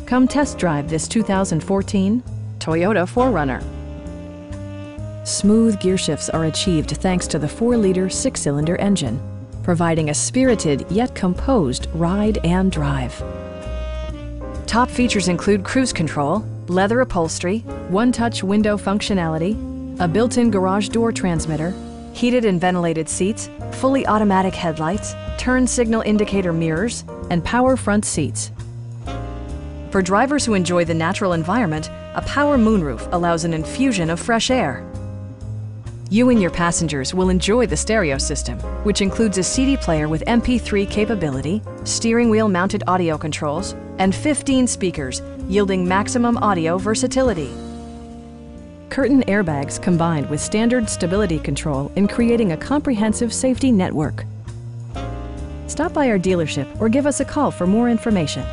Come test drive this 2014 Toyota 4Runner. Smooth gear shifts are achieved thanks to the 4-liter 6-cylinder engine, providing a spirited yet composed ride and drive. Top features include cruise control, leather upholstery, one-touch window functionality, a built-in garage door transmitter, heated and ventilated seats, fully automatic headlights, turn signal indicator mirrors, and power front seats. For drivers who enjoy the natural environment, a power moonroof allows an infusion of fresh air. You and your passengers will enjoy the stereo system, which includes a CD player with MP3 capability, steering wheel mounted audio controls, and 15 speakers, yielding maximum audio versatility. Curtain airbags combined with standard stability control in creating a comprehensive safety network. Stop by our dealership or give us a call for more information.